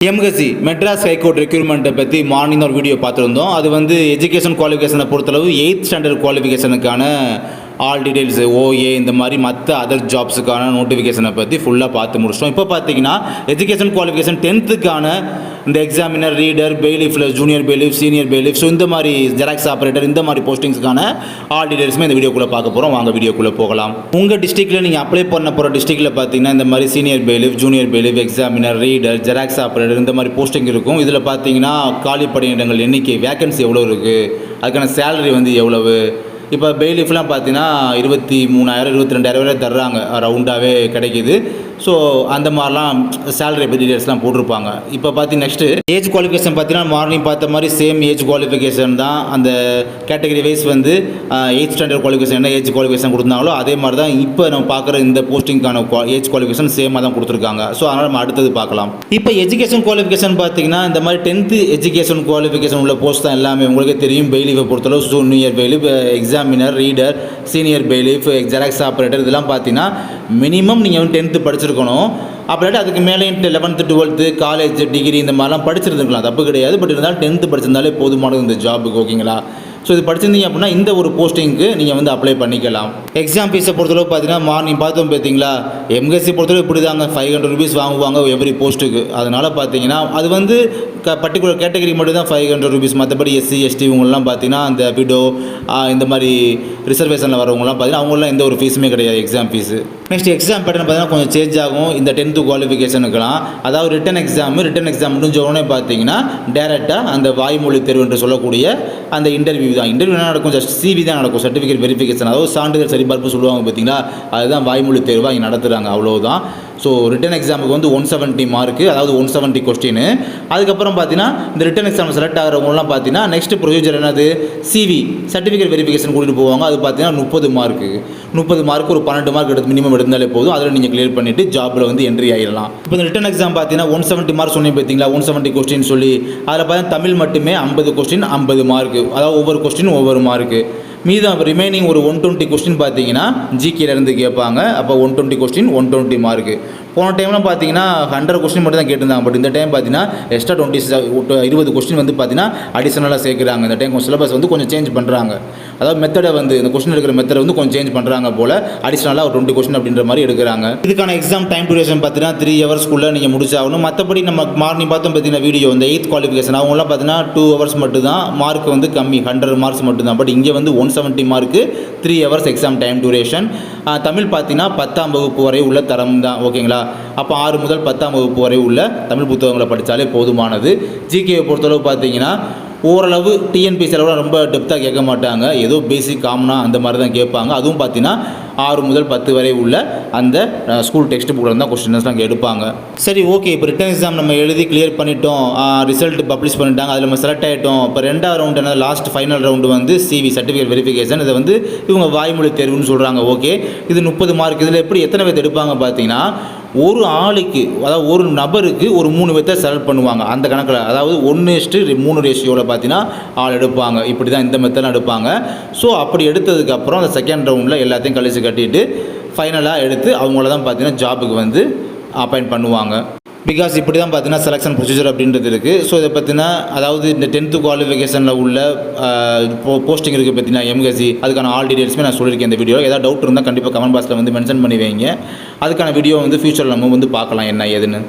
MSc Madras high court ரெக்ரூட்மெண்ட்டை பற்றி morning ஒரு video பார்த்துருந்தோம். அது வந்து எஜுகேஷன் குவாலிஃபிகேஷனை பொறுத்தளவு 8th ஸ்டாண்டர்ட் குவாலிஃபிகேஷனுக்கான ஆல் டீடைல்ஸ் ஓஏ இந்த மாதிரி மற்ற அதர் ஜாப்ஸுக்கான நோட்டிஃபிகேஷனை பற்றி ஃபுல்லாக பார்த்து முடிச்சிட்டோம். இப்போ பார்த்தீங்கன்னா எஜுகேஷன் குவாலிஃபிகேஷன் 10th இந்த examiner, reader, bailiff, junior bailiff, senior bailiff, so இந்த மாதிரி ஜெராக்ஸ் ஆப்ரேட்டர் இந்த மாதிரி போஸ்டிங்ஸுக்கான ஆல் டீடைல்ஸுமே இந்த வீடியோக்குள்ளே பார்க்க போகிறோம். வாங்க வீடியோக்குள்ளே போகலாம். உங்கள் டிஸ்ட்ரிக்ட்டில் நீங்கள் அப்ளை பண்ண போகிற டிஸ்ட்ரிக்ட்டில் பார்த்தீங்கன்னா இந்த மாதிரி senior bailiff, junior bailiff, examiner, reader, xerox operator இந்த மாதிரி போஸ்டிங் இருக்கும். இதில் பார்த்தீங்கன்னா காலி பணியிடங்கள் எண்ணிக்கை, வேகன்சி எவ்வளோ இருக்குது, அதுக்கான சேலரி வந்து எவ்வளவு. இப்போ பெய்லிஃப்லாம் பார்த்தீங்கன்னா 23,000 22,000 வரை தர்றாங்க, ரவுண்டாகவே கிடைக்கிது. ஸோ அந்த மாதிரிலாம் சேலரி டீடைல்ஸ்லாம் போட்டிருப்பாங்க. இப்போ நெக்ஸ்ட்டு ஏஜ் குவாலிஃபிகேஷன் பார்த்தீங்கன்னா மார்னிங் பார்த்த மாதிரி சேம் ஏஜ் குவாலிஃபிகேஷன் தான். அந்த கேட்டகரி வைஸ் வந்து 8th ஸ்டாண்டர்ட் குவாலிஃபிகேஷன் என்ன ஏஜ் குவாலிஃபிகேஷன் கொடுத்தாங்களோ அதே மாதிரி தான் இப்போ நம்ம பார்க்குற இந்த போஸ்டிங்கான ஏஜ் குவாலிஃபிகேஷன் சேமாக தான் கொடுத்துருக்காங்க. ஸோ அதனால் நம்ம அடுத்தது பார்க்கலாம். இப்போ எஜுகேஷன் குவாலிஃபிகேஷன் பார்த்தீங்கன்னா இந்த மாதிரி 10th எஜுகேஷன் குவாலிஃபிகேஷன் உள்ள போஸ்ட் தான் எல்லாமே. உங்களுக்கே தெரியும், பெய்லிஃபை பொறுத்தளவு junior bailiff, examiner, reader, senior bailiff, xerox operator இதெல்லாம் பார்த்தீங்கன்னா மினிமம் நீங்கள் வந்து 10th படிச்சிருக்கணும். அப்படின்ட்டு அதுக்கு மேலே 11th 12th காலேஜ் டிகிரி இந்த மாதிரிலாம் படிச்சிருந்துருக்கலாம், தப்பு கிடையாது. பட் இருந்தாலும் 10th படிச்சிருந்தாலே போதுமானது இந்த ஜாபுக்கு, ஓகேங்களா? ஸோ இது படிச்சிருந்தீங்க அப்படின்னா இந்த ஒரு போஸ்டிங்க்கு நீங்கள் வந்து அப்ளை பண்ணிக்கலாம். எக்ஸாம் ஃபீஸை பொறுத்தளவு பார்த்தீங்கன்னா மார்னிங் பார்த்தோம் பார்த்தீங்களா, எம்எஸ்சி பொறுத்தளவு இப்படி தாங்க 500 rupees வாங்குவாங்க எவ்ரி போஸ்ட்டுக்கு. அதனால் பார்த்தீங்கன்னா அது வந்து பர்டிகுலர் கேட்டகரி மட்டும் தான் 500 rupees. மற்றபடி எஸ்சி எஸ்டி இவங்கெல்லாம் பார்த்தீங்கன்னா அந்த விடோ இந்த மாதிரி ரிசர்வேஷனில் வரவங்களாம் பார்த்தீங்கன்னா அவங்களாம் எந்த ஒரு ஃபீஸுமே கிடையாது exam fees. Next exam pattern பார்த்தீங்கன்னா கொஞ்சம் சேஞ்ச் ஆகும் இந்த 10th குவாலிஃபிகேஷனுக்கெல்லாம். அதாவது ரிட்டன் எக்ஸாம் முடிஞ்ச உடனே பார்த்தீங்கன்னா டேரெக்டாக அந்த வாய்மொழி தேர்வு என்று சொல்லக்கூடிய அந்த இன்டர்வியூ தான். இன்டர்வியூ என்ன நடக்கும், ஜஸ்ட் சிவி தான் நடக்கும், சர்டிஃபிகேட் வெரிஃபிகேஷன், அதாவது சான்றிதழ் சரிபார்ப்பு சொல்லுவாங்க பார்த்தீங்களா, அதுதான் வாய்மொழி தேர்வாக இங்கே நடத்துகிறாங்க, அவ்வளோதான். ஸோ ரிட்டன் எக்ஸாமுக்கு வந்து 170 மார்க்கு, அதாவது 170 கொஸ்டின். அதுக்கப்புறம் பார்த்தீங்கன்னா இந்த ரிட்டன் எக்ஸாம் செலக்ட் ஆகிறவங்கலாம் பார்த்தீங்கன்னா நெக்ஸ்ட் ப்ரொசீஜர் என்னது, சிவி சர்டிஃபிகேட் வெரிஃபிகேஷன் கூட்டிகிட்டு போவாங்க. அது பார்த்தீங்கன்னா 30 மார்க்கு ஒரு 12 மார்க் எடுத்து மினிமம் எடுத்தாலே போதும். அதில் நீங்கள் கிளியர் பண்ணிவிட்டு ஜாபில் வந்து என்ட்ரி ஆகிடலாம். இப்போ இந்த ரிட்டன் எக்ஸாம் பார்த்தீங்கன்னா 170 மார்க் சொன்னீங்க பார்த்தீங்களா, 170 கொஸ்டின் சொல்லி அதில் பார்த்தீங்கன்னா தமிழ் மட்டுமே 50 கொஸ்டின் 50 மார்க்கு, அதாவது ஒவ்வொரு கொஸ்டின் ஒவ்வொரு மார்க்கு. மீதம் ரிமைனிங் ஒரு 120 கொஸ்டின் பார்த்தீங்கன்னா ஜிகேலேருந்து கேட்பாங்க. அப்போ 120 கொஸ்டின் 120 மார்க்கு. போன டைம்லாம் பார்த்தீங்கன்னா 100 கொஸ்டின் மட்டும் தான் கேட்டிருந்தாங்க. பட் இந்த டைம் பார்த்தீங்கன்னா எக்ஸ்ட்ரா 20 கொஸ்டின் வந்து பார்த்தீங்கன்னா அடிஷனலாக சேர்க்குறாங்க. இந்த டைம் சிலபஸ் வந்து கொஞ்சம் சேஞ்ச் பண்ணுறாங்க. அதாவது மெத்தடை வந்து இந்த கொஸ்டின் எடுக்கிற மெத்தடை வந்து கொஞ்சம் சேஞ்ச் பண்ணுறாங்க போல். அடிஷனலாக ஒரு 20 கொஸ்டின் அப்படின்ற மாதிரி எடுக்கிறாங்க. இதுக்கான எக்ஸாம் டைம் டியூரேஷன் பார்த்தீங்கன்னா 3 ஹவர்ஸ்க்குள்ளே நீங்கள் முடிச்சாகணும். மற்றபடி நம்ம மார்னிங் பார்த்தோம் பார்த்தீங்கன்னா வீடியோ இந்த 8th குவாலிஃபிகேஷன் அவங்களாம் பார்த்தீங்கன்னா 2 hours மட்டும் தான், மார்க் வந்து கம்மி 100 மார்க்ஸ் மட்டும் தான். பட் இங்கே வந்து 170 mark 3 hours exam time duration. Tamil பார்த்தீங்கன்னா 10ஆம் வகுப்பு வரை உள்ள தரம் தான், ஓகேங்களா? அப்போ 6 முதல் 10ஆம் வகுப்பு வரை உள்ள தமிழ் புத்தகங்களை படித்தாலே போதுமானது. ஜிகேவை பொறுத்தளவு பார்த்தீங்கன்னா ஓரளவு டிஎன்பிசி அளவில் ரொம்ப டெப்த்தாக கேட்க மாட்டாங்க, ஏதோ பேசிக் காமனாக அந்த மாதிரி தான் கேட்பாங்க. அதுவும் பார்த்தீங்கன்னா 6 முதல் 10 வரை உள்ள அந்த ஸ்கூல் டெக்ஸ்ட் புக்கில் தான் கொஸ்டின்ஸ்லாம் எடுப்பாங்க. சரி, ஓகே. இப்போ ரிட்டன் எக்ஸாம் நம்ம எழுதி கிளியர் பண்ணிட்டோம், ரிசல்ட் பப்ளிஷ் பண்ணிட்டாங்க, அதில் நம்ம செலக்ட் ஆகிட்டோம். இப்போ 2வது ரவுண்டு என்ன, லாஸ்ட் ஃபைனல் ரவுண்டு வந்து சிவி சர்டிஃபிகேட் வெரிஃபிகேஷன். இதை வந்து இவங்க வாய்மொழி தேர்வுன்னு சொல்கிறாங்க. ஓகே, இது 30 மார்க். இதில் எப்படி எத்தனை பேர் எடுப்பாங்க பார்த்தீங்கன்னா, ஒரு ஆளுக்கு, அதாவது ஒரு நபருக்கு ஒரு 3 பேர்த்தை செலக்ட் பண்ணுவாங்க அந்த கணக்கில். அதாவது 1:3 ரேஷியோவில் பார்த்தீங்கன்னா ஆள் எடுப்பாங்க. இப்படி தான் இந்த மெத்தட்லாம் எடுப்பாங்க. ஸோ அப்படி எடுத்ததுக்கப்புறம் அந்த செகண்ட் ரவுண்டில் எல்லாத்தையும் கழிச்சு கட்டிட்டு ஃபைனலாக எடுத்து அவங்கள தான் பார்த்தீங்கன்னா ஜாபுக்கு வந்து அப்பாயிண்ட் பண்ணுவாங்க. பிகாஸ் இப்படி தான் பார்த்தீங்கன்னா செலெக்ஷன் ப்ரொசீஜர் அப்படின்றது இருக்குது. ஸோ இதை பார்த்தீங்கன்னா அதாவது இந்த 10th குவாலிஃபிகேஷனில் உள்ள போஸ்டிங் இருக்குது பார்த்தீங்கன்னா எம்எஸ்சி, அதுக்கான ஆல் டீடைல்ஸுமே நான் சொல்லியிருக்கேன் இந்த வீடியோ. ஏதாவது டவுட் இருந்தால் கண்டிப்பாக கமெண்ட் பாக்ஸில் வந்து மென்ஷன் பண்ணி வைங்க. அதுக்கான வீடியோ வந்து ஃபியூச்சரில் நம்ம வந்து பார்க்கலாம் என்ன ஏதுன்னு.